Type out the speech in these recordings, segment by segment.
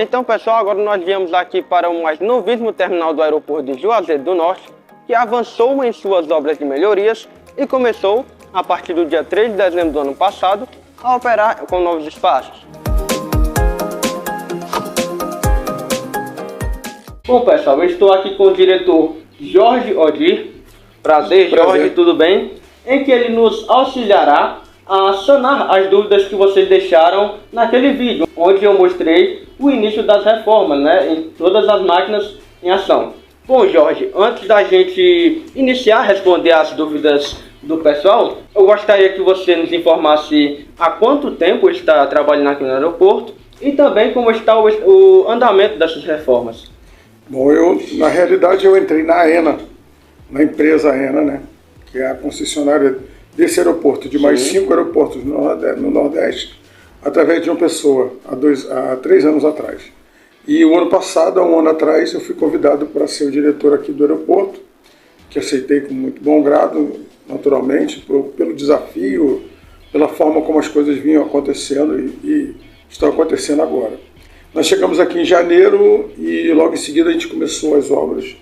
Então, pessoal, agora nós viemos aqui para o mais novíssimo terminal do aeroporto de Juazeiro do Norte, que avançou em suas obras de melhorias e começou, a partir do dia 3 de dezembro do ano passado, a operar com novos espaços. Bom, pessoal, eu estou aqui com o diretor Jorge Odir. Prazer, Jorge, tudo bem? Em que ele nos auxiliará a sanar as dúvidas que vocês deixaram naquele vídeo, onde eu mostrei o início das reformas, né, em todas as máquinas em ação. Bom, Jorge, antes da gente iniciar a responder as dúvidas do pessoal, eu gostaria que você nos informasse há quanto tempo está trabalhando aqui no aeroporto e também como está o andamento dessas reformas. Bom, na realidade eu entrei na AENA, na empresa AENA, né, que é a concessionária desse aeroporto, de mais 5 aeroportos no Nordeste, através de uma pessoa, há 3 anos atrás. E o ano passado, há um ano atrás, eu fui convidado para ser o diretor aqui do aeroporto, que aceitei com muito bom grado, naturalmente, pelo desafio, pela forma como as coisas vinham acontecendo e estão acontecendo agora. Nós chegamos aqui em janeiro e logo em seguida a gente começou as obras.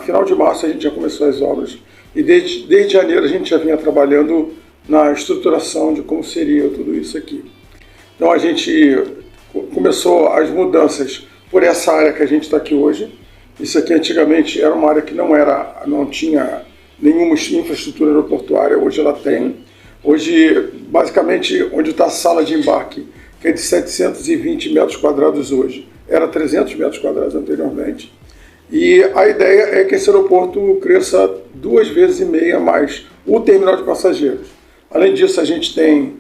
Final de março a gente já começou as obras. E desde janeiro a gente já vinha trabalhando na estruturação de como seria tudo isso aqui. Então a gente começou as mudanças por essa área que a gente está aqui hoje. Isso aqui antigamente era uma área que não tinha nenhuma infraestrutura aeroportuária, hoje ela tem. Hoje, basicamente, onde está a sala de embarque, que é de 720 metros quadrados hoje, era 300 metros quadrados anteriormente. E a ideia é que esse aeroporto cresça 2,5 vezes mais o terminal de passageiros. Além disso, a gente tem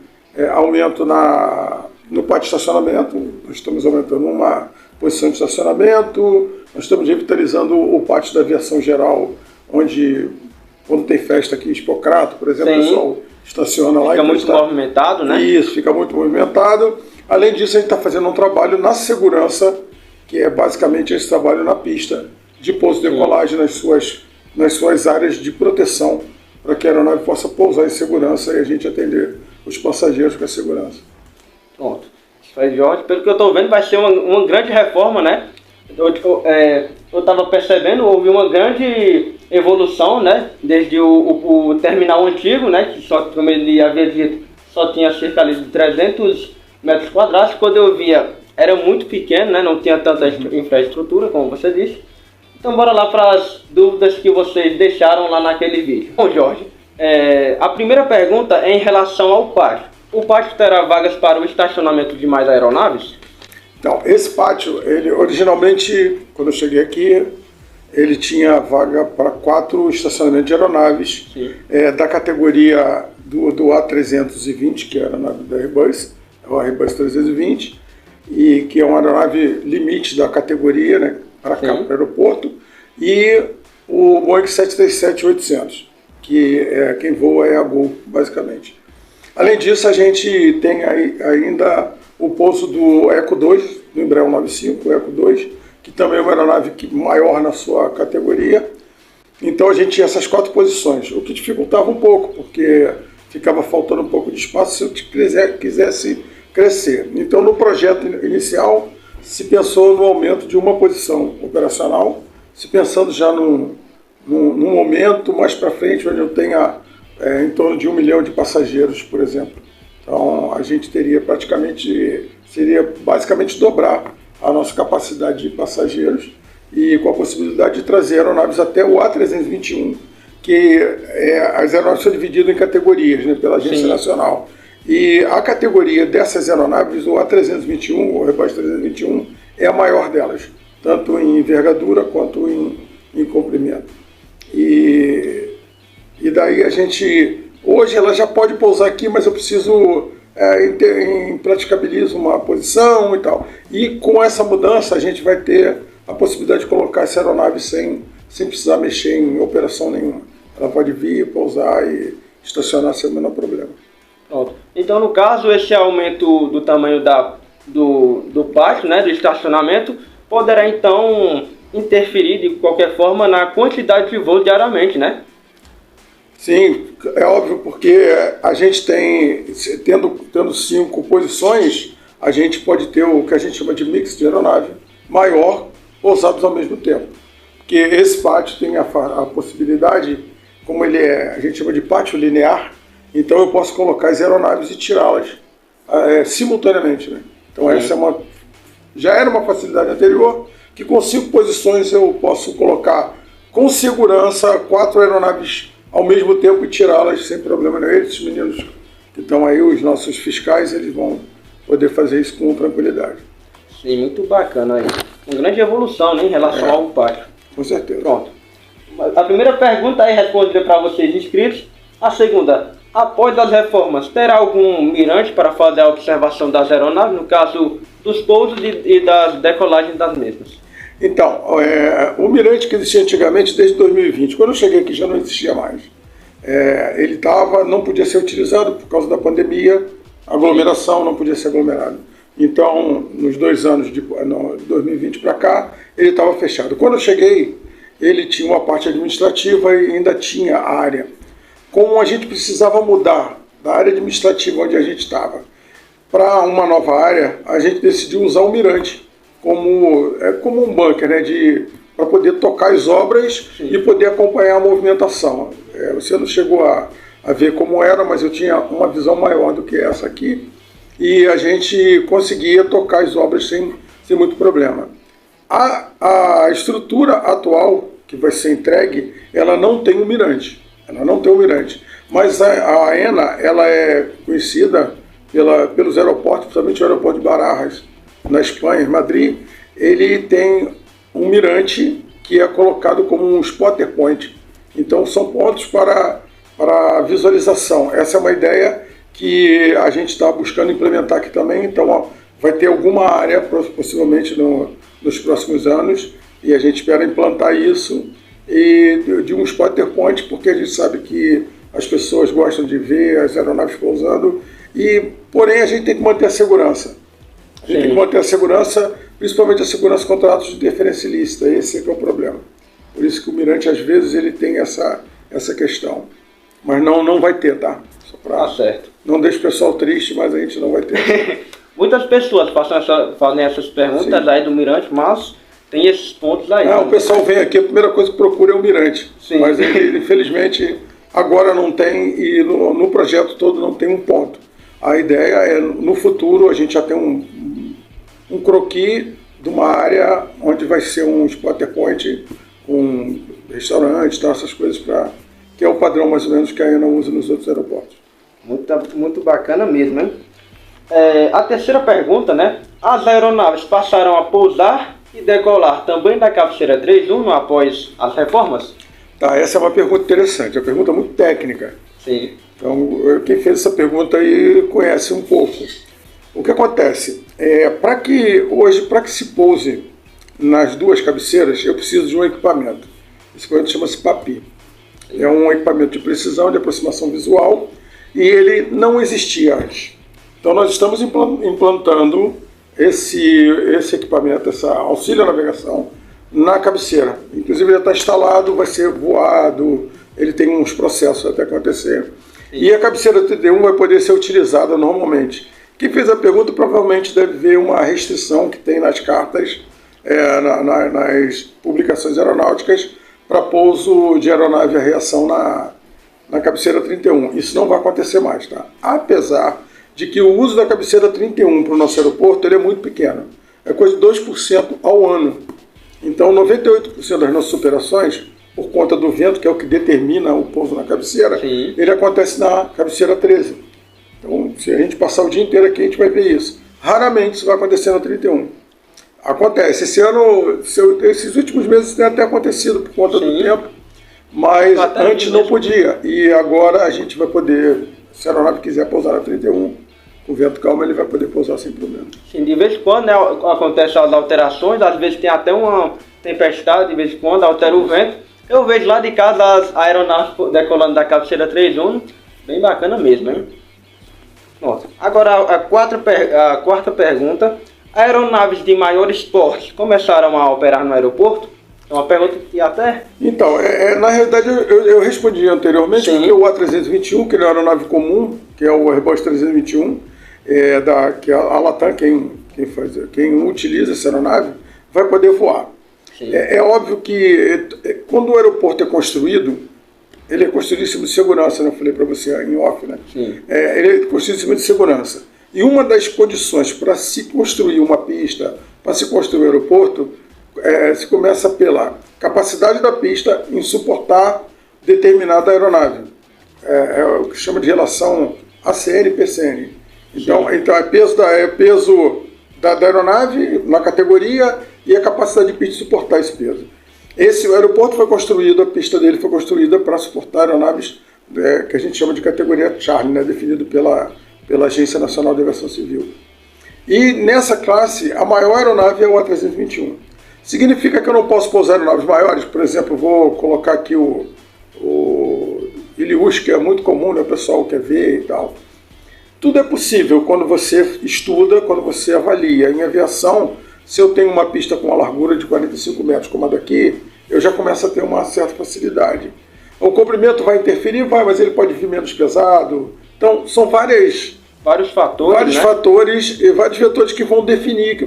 aumento no pátio de estacionamento, nós estamos aumentando uma posição de estacionamento, nós estamos revitalizando o pátio da aviação geral, onde, quando tem festa aqui, Expocrato, por exemplo, o pessoal estaciona lá. Fica muito movimentado, né? Isso, fica muito movimentado. Além disso, a gente está fazendo um trabalho na segurança, que é basicamente esse trabalho na pista, de pouso e decolagem nas suas áreas de proteção, para que a aeronave possa pousar em segurança e a gente atender os passageiros com a segurança. Pronto. Jorge, pelo que eu estou vendo, vai ser uma grande reforma, né? Eu estava percebendo, houve uma grande evolução, né? Desde o terminal antigo, né? Que só, como ele havia dito, só tinha cerca de 300 metros quadrados. Quando eu via, era muito pequeno, né? Não tinha tanta infraestrutura, como você disse. Então bora lá para as dúvidas que vocês deixaram lá naquele vídeo. Bom, Jorge, a primeira pergunta é em relação ao pátio. O pátio terá vagas para o estacionamento de mais aeronaves? Não, esse pátio, ele originalmente, quando eu cheguei aqui, ele tinha vaga para 4 estacionamentos de aeronaves, da categoria do A320, que era a nave da Airbus, o Airbus 320, e que é uma aeronave limite da categoria, né, para cá, para o aeroporto, e o Boeing 737-800, que quem voa é a Gol, basicamente. Além disso, a gente tem ainda o pouso do Eco 2, do Embraer 195, o Eco 2, que também é uma aeronave maior na sua categoria. Então a gente tinha essas 4 posições, o que dificultava um pouco, porque ficava faltando um pouco de espaço se eu quisesse crescer. Então no projeto inicial se pensou no aumento de uma posição operacional, se pensando já num momento mais para frente, onde eu tenha em torno de 1 milhão de passageiros, por exemplo. Então a gente seria basicamente dobrar a nossa capacidade de passageiros e com a possibilidade de trazer aeronaves até o A321, que as aeronaves são divididas em categorias, né, pela Agência Nacional. E a categoria dessas aeronaves, o A321, o Airbus 321, é a maior delas, tanto em envergadura quanto em comprimento. E daí a gente, hoje ela já pode pousar aqui, mas eu preciso praticabilizo uma posição e tal. E com essa mudança a gente vai ter a possibilidade de colocar essa aeronave sem precisar mexer em operação nenhuma. Ela pode vir, pousar e estacionar sem o menor problema. Pronto. Então, no caso, esse aumento do tamanho do pátio, né, do estacionamento, poderá então interferir de qualquer forma na quantidade de voo diariamente, né? Sim, é óbvio, porque a gente tendo 5 posições, a gente pode ter o que a gente chama de mix de aeronave maior, pousados ao mesmo tempo. Porque esse pátio tem a possibilidade, como ele é, a gente chama de pátio linear, então eu posso colocar as aeronaves e tirá-las simultaneamente, né? Então essa já era uma facilidade anterior, que com 5 posições eu posso colocar com segurança 4 aeronaves ao mesmo tempo e tirá-las sem problema nenhum. Esses meninos que estão aí, os nossos fiscais, eles vão poder fazer isso com tranquilidade. Sim, muito bacana aí. Uma grande evolução, né, em relação ao pátio. Com certeza. Pronto. A primeira pergunta aí respondida para vocês inscritos. A segunda, após as reformas, terá algum mirante para fazer a observação das aeronaves, no caso dos pousos e das decolagens das mesmas? Então, o mirante que existia antigamente, desde 2020, quando eu cheguei aqui já não existia mais. Ele não podia ser utilizado por causa da pandemia, aglomeração, não podia ser aglomerado. Então, nos 2 anos de 2020 para cá, ele estava fechado. Quando eu cheguei, ele tinha uma parte administrativa e ainda tinha a área. Como a gente precisava mudar da área administrativa onde a gente estava para uma nova área, a gente decidiu usar o mirante como um bunker, né, para poder tocar as obras. Sim. E poder acompanhar a movimentação. Você não chegou a ver como era, mas eu tinha uma visão maior do que essa aqui, e a gente conseguia tocar as obras sem muito problema. A estrutura atual que vai ser entregue, ela não tem um mirante. Ela não tem um mirante. Mas a AENA, ela é conhecida pelos aeroportos, principalmente o aeroporto de Barajas, na Espanha, em Madrid. Ele tem um mirante que é colocado como um spotter point. Então são pontos para visualização. Essa é uma ideia que a gente está buscando implementar aqui também. Então vai ter alguma área, possivelmente nos próximos anos, e a gente espera implantar isso, e de um spotter point, porque a gente sabe que as pessoas gostam de ver as aeronaves pousando, porém a gente tem que manter a segurança. A gente tem que manter a segurança, principalmente a segurança contra atos de interferência ilícita. Esse é que é o problema. Por isso que o mirante, às vezes, ele tem essa questão. Mas não vai ter, tá? Só pra, certo. Não deixe o pessoal triste, mas a gente não vai ter. Muitas pessoas fazem essas perguntas aí do mirante, mas tem esses pontos aí. O pessoal vem aqui, a primeira coisa que procura é o mirante. Sim. Mas ele, infelizmente, agora não tem, e no projeto todo não tem um ponto. A ideia é, no futuro, a gente já tem um croquis de uma área onde vai ser um spotter point com restaurantes, essas coisas, que é o padrão mais ou menos que a AENA usa nos outros aeroportos. Muito bacana mesmo, hein? A terceira pergunta, né? As aeronaves passaram a pousar e decolar também da cabeceira 3.1 após as reformas? Tá, essa é uma pergunta interessante, é uma pergunta muito técnica. Sim. Então, quem fez essa pergunta aí conhece um pouco. O que acontece? Para que se pouse nas 2 cabeceiras, eu preciso de um equipamento. Esse equipamento chama-se PAPI. É um equipamento de precisão, de aproximação visual, e ele não existia antes. Então nós estamos implantando esse equipamento, esse auxílio à navegação, na cabeceira. Inclusive já está instalado, vai ser voado, ele tem uns processos até acontecer. Sim. E a cabeceira 31 vai poder ser utilizada normalmente. Quem fez a pergunta provavelmente deve ver uma restrição que tem nas cartas, nas publicações aeronáuticas, para pouso de aeronave a reação na cabeceira 31. Isso não vai acontecer mais, tá? Apesar de que o uso da cabeceira 31 para o nosso aeroporto ele é muito pequeno. É coisa de 2% ao ano. Então, 98% das nossas operações, por conta do vento, que é o que determina o pouso na cabeceira, sim, ele acontece na cabeceira 13. Então, se a gente passar o dia inteiro aqui, a gente vai ver isso. Raramente isso vai acontecer na 31. Acontece. Esse ano, esses últimos meses tem até acontecido por conta, sim, do tempo, mas antes não podia. E agora a gente vai poder, se a aeronave quiser pousar na 31, com vento calmo, ele vai poder pousar sem problema. Sim, de vez em quando, né, acontecem as alterações, às vezes tem até uma tempestade, de vez em quando altera o vento. Eu vejo lá de casa as aeronaves decolando da cabeceira 3.1, bem bacana mesmo, hein? Nossa. Agora a quarta pergunta. Aeronaves de maior porte começaram a operar no aeroporto? É uma pergunta que até... Então, na realidade eu respondi anteriormente, sim, porque o A321, que é uma aeronave comum, que é o Airbus 321, que a Latam, quem utiliza essa aeronave, vai poder voar. É óbvio que quando o aeroporto é construído, ele é construído em cima de segurança, né? Eu falei para você em off, né? Ele é construído em cima de segurança. E uma das condições para se construir uma pista, para se construir um aeroporto, se começa pela capacidade da pista em suportar determinada aeronave. É o que chama de relação ACN-PCN. Então é peso da aeronave na categoria e a capacidade de pista suportar esse peso. O aeroporto foi construído, a pista dele foi construída para suportar aeronaves que a gente chama de categoria Charlie, né, definido pela Agência Nacional de Aviação Civil. E nessa classe, a maior aeronave é o A321. Significa que eu não posso pousar aeronaves maiores? Por exemplo, vou colocar aqui o Ilius, que é muito comum, né, o pessoal quer ver e tal. Tudo é possível quando você estuda, quando você avalia. Em aviação, se eu tenho uma pista com uma largura de 45 metros como a daqui, eu já começo a ter uma certa facilidade. O comprimento vai interferir? Vai, mas ele pode vir menos pesado. Então, são vários fatores, e vários vetores que vão definir,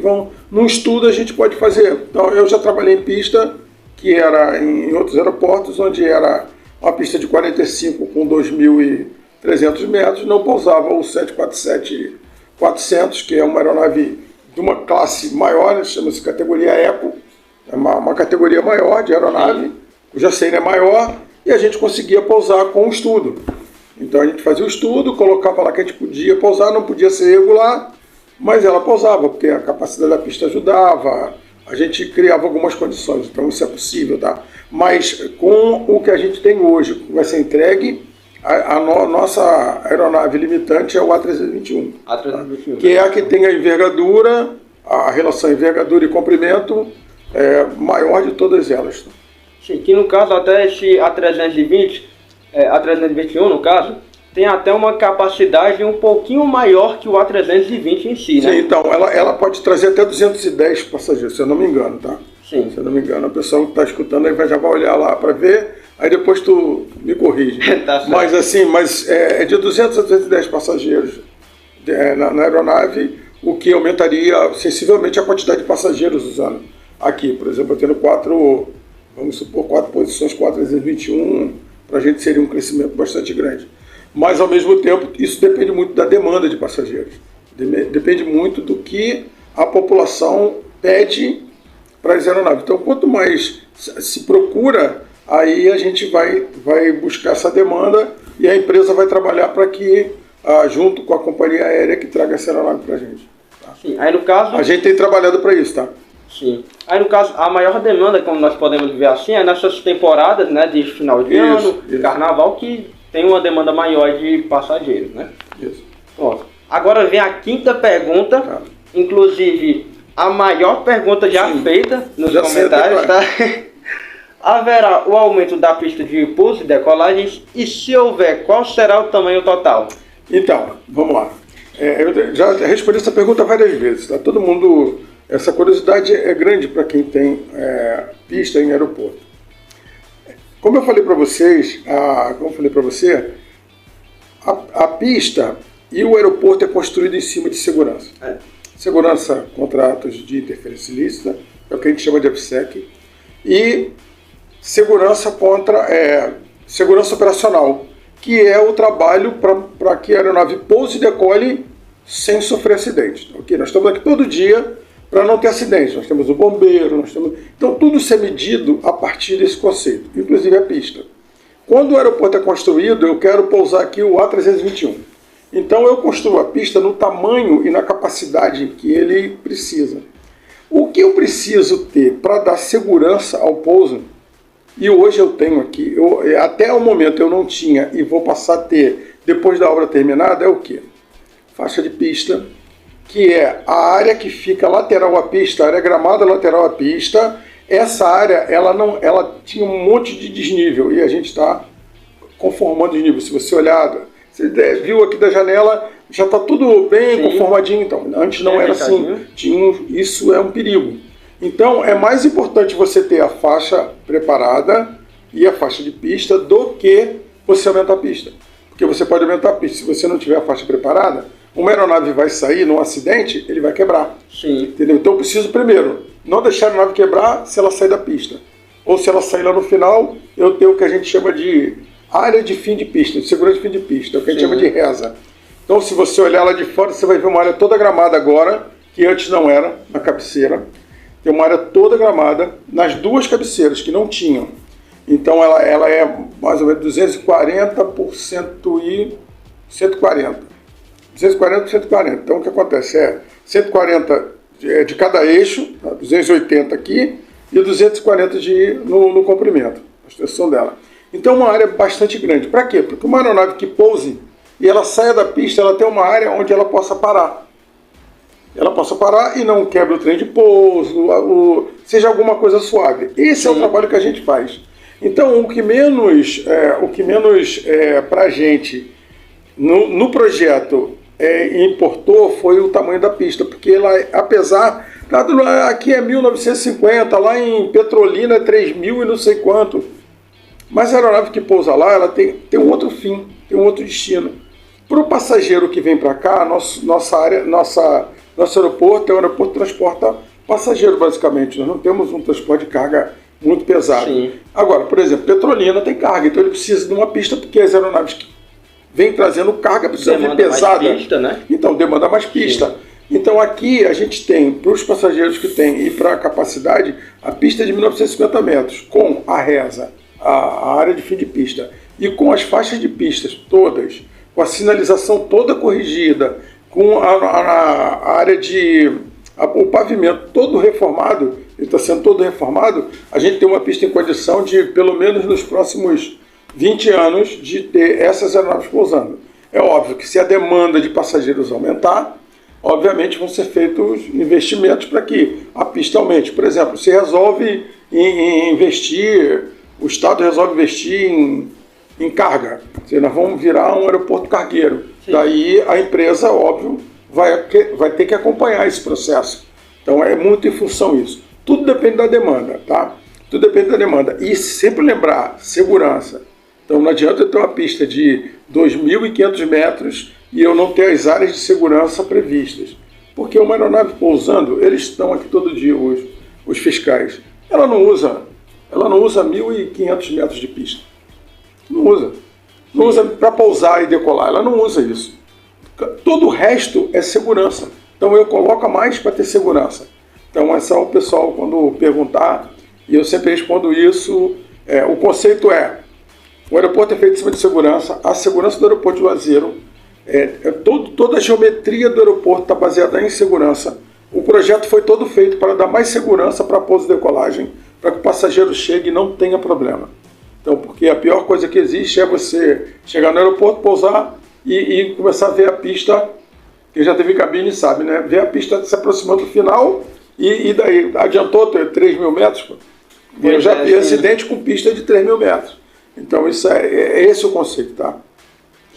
num estudo a gente pode fazer. Então, eu já trabalhei em pista, que era em outros aeroportos, onde era uma pista de 45 com 2.300 metros, não pousava o 747-400, que é uma aeronave de uma classe maior, chama-se categoria Eco, é uma categoria maior de aeronave, o Jacen é maior, e a gente conseguia pousar com o estudo. Então a gente fazia o estudo, colocava lá que a gente podia pousar, não podia ser regular, mas ela pousava, porque a capacidade da pista ajudava, a gente criava algumas condições, então isso é possível, tá? Mas com o que a gente tem hoje, que vai ser entregue, a nossa aeronave limitante é o A321, que é a que tem a envergadura, a relação envergadura e comprimento maior de todas elas. Sim, que no caso até esse A320, A321 no caso, tem até uma capacidade um pouquinho maior que o A320 em si, né? Sim, então, ela pode trazer até 210 passageiros, se eu não me engano, tá? Sim. Se eu não me engano, a pessoa que está escutando aí já vai olhar lá para ver, aí depois tu me corrige. Tá, mas assim, é de 200 a 210 passageiros na aeronave, o que aumentaria sensivelmente a quantidade de passageiros usando. Aqui, por exemplo, eu tendo vamos supor, 4 posições com a 321, para a gente seria um crescimento bastante grande. Mas, ao mesmo tempo, isso depende muito da demanda de passageiros. Depende muito do que a população pede para as aeronaves. Então, quanto mais se procura, aí a gente vai buscar essa demanda e a empresa vai trabalhar para que, junto com a companhia aérea, que traga essa aeronave para a gente. Tá? Sim, aí no caso... A gente tem trabalhado para isso, tá? Sim. Aí no caso, a maior demanda, como nós podemos ver assim, é nessas temporadas, né, de final de ano, carnaval, que tem uma demanda maior de passageiros, né? Isso. Pronto. Agora vem a quinta pergunta, inclusive a maior pergunta já feita nos comentários, tá? Haverá o aumento da pista de pouso e decolagens e, se houver, qual será o tamanho total? Então, vamos lá. Eu já respondi essa pergunta várias vezes, tá? Todo mundo... Essa curiosidade é grande para quem tem pista em aeroporto. Como eu falei para vocês, a pista e o aeroporto é construído em cima de segurança. Segurança contra atos de interferência ilícita, é o que a gente chama de ABSEC, e segurança segurança operacional, que é o trabalho para que a aeronave pouse e decole sem sofrer acidente. Okay? Nós estamos aqui todo dia para não ter acidente. Nós temos o bombeiro, então tudo isso é medido a partir desse conceito, inclusive a pista. Quando o aeroporto é construído, eu quero pousar aqui o A321. Então eu construo a pista no tamanho e na capacidade que ele precisa. O que eu preciso ter para dar segurança ao pouso, e hoje eu tenho aqui, até o momento eu não tinha e vou passar a ter depois da obra terminada, é o quê? Faixa de pista, que é a área que fica lateral à pista, a área gramada lateral à pista. Essa área, ela tinha um monte de desnível e a gente está conformando o desnível. Se você olhar, você viu aqui da janela, já está tudo bem conformadinho. Então, antes não era assim. Isso é um perigo. Então, é mais importante você ter a faixa preparada e a faixa de pista do que você aumentar a pista. Porque você pode aumentar a pista. Se você não tiver a faixa preparada, uma aeronave vai sair num acidente, ele vai quebrar. Sim. Entendeu? Então eu preciso, primeiro, não deixar a aeronave quebrar se ela sair da pista. Ou se ela sair lá no final, eu tenho o que a gente chama de área de fim de pista, de segurança de fim de pista, é o que a gente chama de reza. Então, se você olhar lá de fora, você vai ver uma área toda gramada agora, que antes não era, na cabeceira. Tem uma área toda gramada nas duas cabeceiras, que não tinham. Então, ela é mais ou menos 240 por 140. 240 por 140. Então, o que acontece? 140 de cada eixo, 280 aqui, e 240 no comprimento, a extensão dela. Então, uma área bastante grande. Para quê? Porque uma aeronave que pouse e ela saia da pista, ela tem uma área onde ela possa parar. Ela possa parar e não quebre o trem de pouso, seja alguma coisa suave. Esse é o trabalho que a gente faz. Então, o que menos para a gente no projeto importou foi o tamanho da pista, porque ela, apesar, aqui é 1950, lá em Petrolina é 3.000 e não sei quanto, mas a aeronave que pousa lá, ela tem um outro fim, tem um outro destino. Para o passageiro que vem para cá, nosso aeroporto é um aeroporto que transporta passageiro, basicamente. Nós não temos um transporte de carga muito pesado. Sim. Agora, por exemplo, Petrolina tem carga, então ele precisa de uma pista, porque as aeronaves que vêm trazendo carga precisam vir pesada. Mais pista, né? Então, demanda mais pista. Sim. Então, aqui a gente tem, para os passageiros que tem e para a capacidade, a pista de 1950 metros, com a reza, a área de fim de pista, e com as faixas de pistas todas, com a sinalização toda corrigida, com a área o pavimento todo reformado, ele está sendo todo reformado, a gente tem uma pista em condição de, pelo menos nos próximos 20 anos, de ter essas aeronaves pousando. É óbvio que se a demanda de passageiros aumentar, obviamente vão ser feitos investimentos para que a pista aumente. Por exemplo, se resolve investir, o Estado resolve investir em carga, nós vamos virar um aeroporto cargueiro. Sim. Daí a empresa, óbvio, vai ter que acompanhar esse processo. Então é muito em função disso. Tudo depende da demanda, tá? Tudo depende da demanda. E sempre lembrar, segurança. Então não adianta eu ter uma pista de 2.500 metros e eu não ter as áreas de segurança previstas. Porque uma aeronave pousando, eles estão aqui todo dia, os fiscais. Ela não usa 1.500 metros de pista. Não usa. Não usa para pousar e decolar. Ela não usa isso. Todo o resto é segurança. Então eu coloco a mais para ter segurança. Então é só o pessoal quando perguntar, e eu sempre respondo isso, o conceito o aeroporto é feito em cima de segurança, a segurança do aeroporto de Juazeiro, toda a geometria do aeroporto está baseada em segurança. O projeto foi todo feito para dar mais segurança para pouso e decolagem, para que o passageiro chegue e não tenha problema. Então, porque a pior coisa que existe é você chegar no aeroporto, pousar e começar a ver a pista, que já teve cabine e sabe, né? Ver a pista se aproximando do final e daí adiantou 3.000 metros. Eu já vi acidente com pista de 3.000 metros. Então, isso é esse o conceito, tá?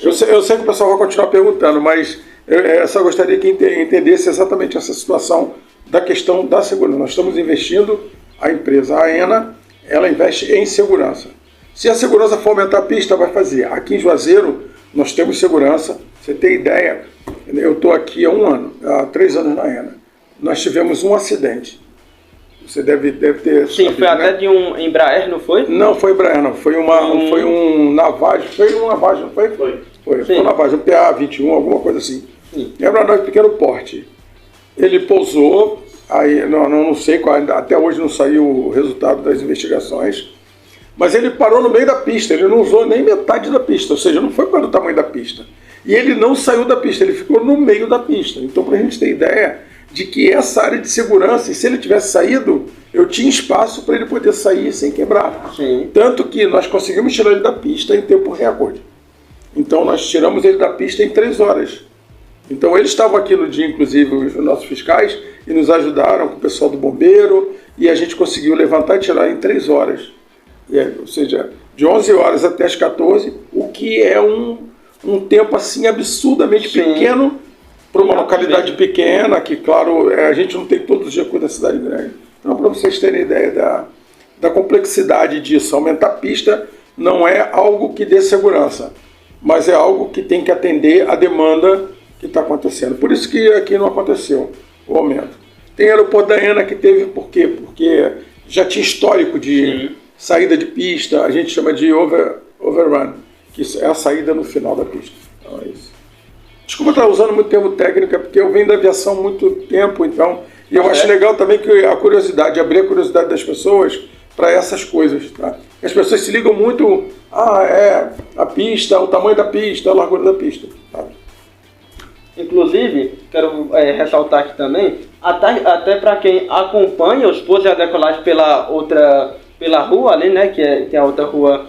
Eu sei que o pessoal vai continuar perguntando, mas eu só gostaria que entendesse exatamente essa situação da questão da segurança. Nós estamos investindo, a empresa, a AENA, ela investe em segurança. Se a segurança for aumentar a pista, vai fazer. Aqui em Juazeiro, nós temos segurança. Você tem ideia? Eu estou aqui há 3 anos na AENA. Nós tivemos um acidente. Você deve ter... Sim, sabido, foi até de um Embraer, não foi? Não, foi Embraer, não. Foi um Navage. Foi um Navage, não foi? Foi um Navage, um PA-21, alguma coisa assim. Sim. Era um de pequeno porte. Ele pousou, aí não sei qual, até hoje não saiu o resultado das investigações, mas ele parou no meio da pista, ele não usou nem metade da pista, ou seja, não foi para o tamanho da pista. E ele não saiu da pista, ele ficou no meio da pista. Então, para a gente ter ideia de que essa área de segurança, e se ele tivesse saído, eu tinha espaço para ele poder sair sem quebrar. Sim. Tanto que nós conseguimos tirar ele da pista em tempo recorde. Então, nós tiramos ele da pista em 3 horas. Então, eles estavam aqui no dia, inclusive, os nossos fiscais, e nos ajudaram com o pessoal do bombeiro, e a gente conseguiu levantar e tirar em 3 horas. Ou seja, de 11 horas até as 14, o que é um tempo assim absurdamente pequeno para uma localidade pequena, que, claro, a gente não tem todos os recursos da cidade grande. Então, para vocês terem ideia da complexidade disso, aumentar a pista não é algo que dê segurança, mas é algo que tem que atender a demanda que está acontecendo. Por isso que aqui não aconteceu o aumento. Tem aeroporto da ANA que teve, por quê? Porque já tinha histórico de saída de pista, a gente chama de overrun, que é a saída no final da pista. Então é isso. Desculpa estar usando muito termo técnico, é porque eu venho da aviação há muito tempo, então, e eu acho legal também que a curiosidade, abrir a curiosidade das pessoas para essas coisas, tá? As pessoas se ligam muito, a pista, o tamanho da pista, a largura da pista, tá? Inclusive, quero ressaltar aqui também, até para quem acompanha os pousos e a decolagem pela rua ali, né, que é a outra rua,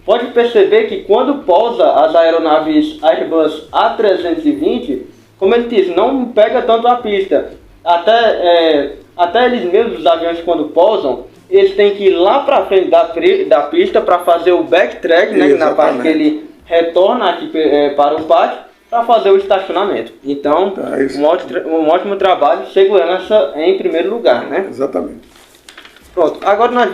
pode perceber que quando pousa as aeronaves Airbus A320, como ele disse, não pega tanto a pista. Até eles mesmos, os aviões, quando pousam, eles têm que ir lá para frente da pista para fazer o backtrack, né, na parte que ele retorna aqui para o pátio, para fazer o estacionamento. Então, um ótimo trabalho de segurança em primeiro lugar, né? Exatamente. Pronto, agora nós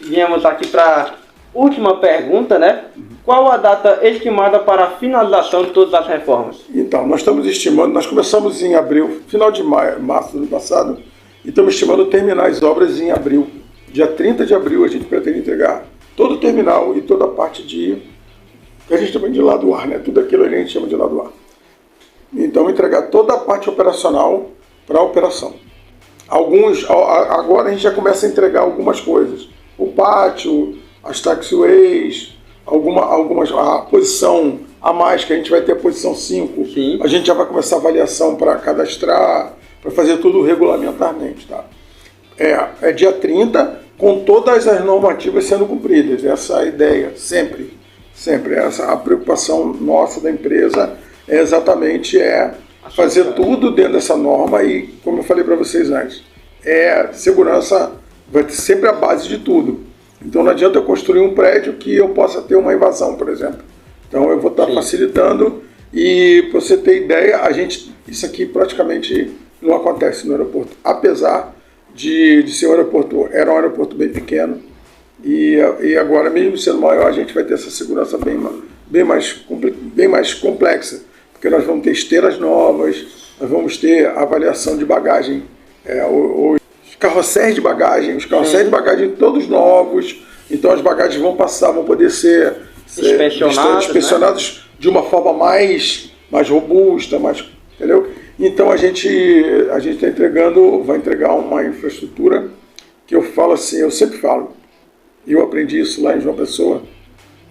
viemos aqui para a última pergunta, né? Qual a data estimada para a finalização de todas as reformas? Então, nós estamos estimando, nós começamos em abril, final de março do ano passado, e estamos estimando terminar as obras em abril. Dia 30 de abril a gente pretende entregar todo o terminal e toda a parte que a gente chama de lado do ar, né? Tudo aquilo a gente chama de lado do ar. Então, entregar toda a parte operacional para a operação. Agora a gente já começa a entregar algumas coisas. O pátio, as taxiways, a posição a mais, que a gente vai ter a posição 5. Sim. A gente já vai começar a avaliação para cadastrar, para fazer tudo regulamentarmente, tá? É dia 30, com todas as normativas sendo cumpridas. Essa é a ideia, sempre. A preocupação nossa da empresa é exatamente fazer tudo dentro dessa norma e, como eu falei para vocês antes, segurança vai ter sempre a base de tudo. Então não adianta eu construir um prédio que eu possa ter uma invasão, por exemplo. Então eu vou estar facilitando e, para você ter ideia, isso aqui praticamente não acontece no aeroporto. Apesar de ser um aeroporto, era um aeroporto bem pequeno e agora, mesmo sendo maior, a gente vai ter essa segurança bem mais complexa, porque nós vamos ter esteiras novas, nós vamos ter avaliação de bagagem, os carrosséis de bagagem, todos novos, então as bagagens vão poder ser inspecionadas, né? De uma forma mais robusta, entendeu? Então a gente vai entregar uma infraestrutura que eu falo assim, eu sempre falo, e eu aprendi isso lá em João Pessoa,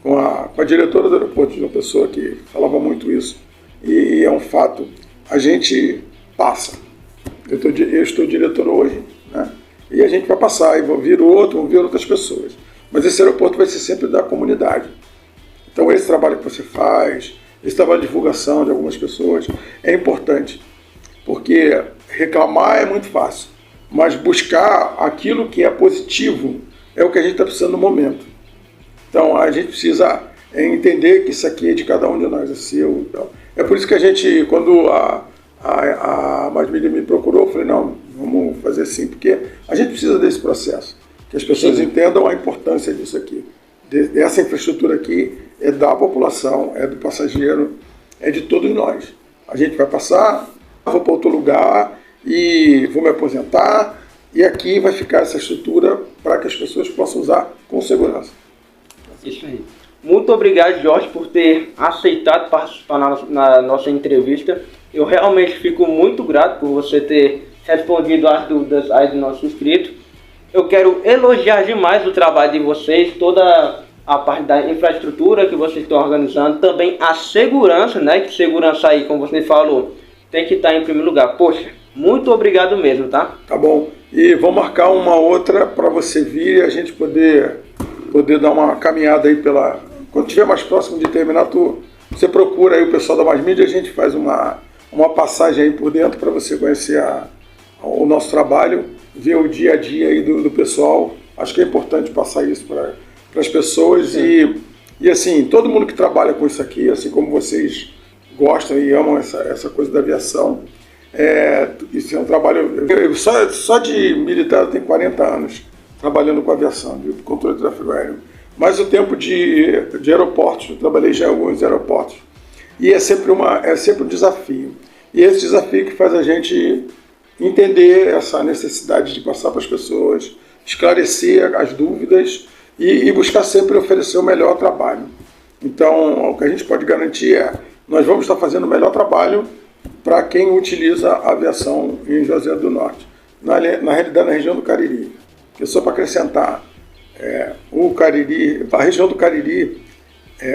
com a diretora do aeroporto de João Pessoa, que falava muito isso, e é um fato, a gente passa. Eu estou diretor hoje, né? E a gente vai passar, e vão vir outras pessoas. Mas esse aeroporto vai ser sempre da comunidade. Então esse trabalho que você faz, esse trabalho de divulgação de algumas pessoas, é importante. Porque reclamar é muito fácil, mas buscar aquilo que é positivo é o que a gente está precisando no momento. Então a gente precisa entender que isso aqui é de cada um de nós, é seu. Então. É por isso que a gente, quando a Mais Mídia me procurou, eu falei, não, vamos fazer assim, porque a gente precisa desse processo, que as pessoas entendam a importância disso aqui. Essa infraestrutura aqui é da população, é do passageiro, é de todos nós. A gente vai passar, vou para outro lugar e vou me aposentar, e aqui vai ficar essa estrutura para que as pessoas possam usar com segurança. Isso aí. Muito obrigado, Jorge, por ter aceitado participar na nossa entrevista. Eu realmente fico muito grato por você ter respondido às dúvidas aí do nosso inscrito. Eu quero elogiar demais o trabalho de vocês, toda a parte da infraestrutura que vocês estão organizando, também a segurança, né? Que segurança aí, como você falou, tem que estar em primeiro lugar. Poxa, muito obrigado mesmo, tá? Tá bom. E vou marcar uma outra para você vir e a gente poder dar uma caminhada aí Quando estiver mais próximo de terminar, você procura aí o pessoal da Mais Mídia, a gente faz uma passagem aí por dentro para você conhecer o nosso trabalho, ver o dia a dia aí do pessoal. Acho que é importante passar isso para as pessoas e assim, todo mundo que trabalha com isso aqui, assim como vocês gostam e amam essa coisa da aviação, isso é um trabalho... Só de militar eu tenho 40 anos trabalhando com aviação, de controle de tráfego aéreo. Mas o tempo de aeroportos, eu trabalhei já em alguns aeroportos. E é sempre um desafio. E esse desafio que faz a gente entender essa necessidade de passar para as pessoas, esclarecer as dúvidas e buscar sempre oferecer o melhor trabalho. Então, o que a gente pode garantir é, nós vamos estar fazendo o melhor trabalho para quem utiliza a aviação em Juazeiro do Norte, na realidade na região do Cariri. Que só para acrescentar, o Cariri, a região do Cariri,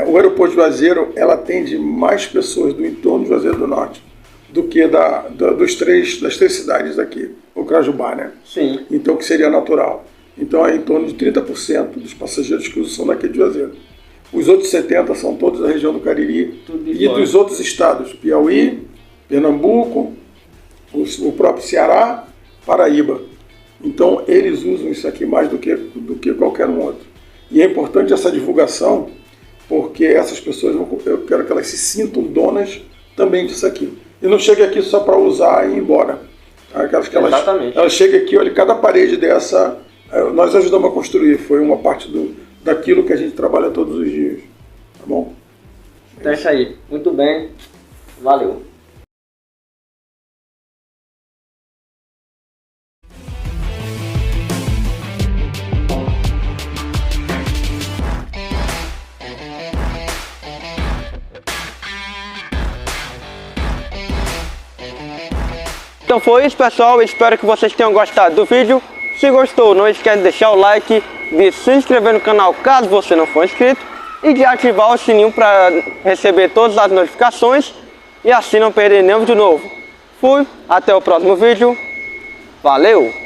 o aeroporto de Juazeiro, ela atende mais pessoas do entorno de Juazeiro do Norte do que das três cidades aqui, o Crajubá, né? Sim. Então, que seria natural. Então, é em torno de 30% dos passageiros que usam são daqui de Juazeiro. Os outros 70% são todos da região do Cariri e dos outros estados, Piauí, Pernambuco, o próprio Ceará, Paraíba. Então, eles usam isso aqui mais do que qualquer um outro. E é importante essa divulgação, porque essas pessoas, eu quero que elas se sintam donas também disso aqui. E não chegue aqui só para usar e ir embora. Aquelas que elas cheguem aqui, olha, cada parede dessa, nós ajudamos a construir. Foi uma parte daquilo que a gente trabalha todos os dias. Tá bom? Então é isso aí. Muito bem. Valeu. Então foi isso, pessoal, espero que vocês tenham gostado do vídeo. Se gostou, não esquece de deixar o like, de se inscrever no canal caso você não for inscrito e de ativar o sininho para receber todas as notificações e assim não perder nenhum vídeo novo. Fui, até o próximo vídeo, valeu!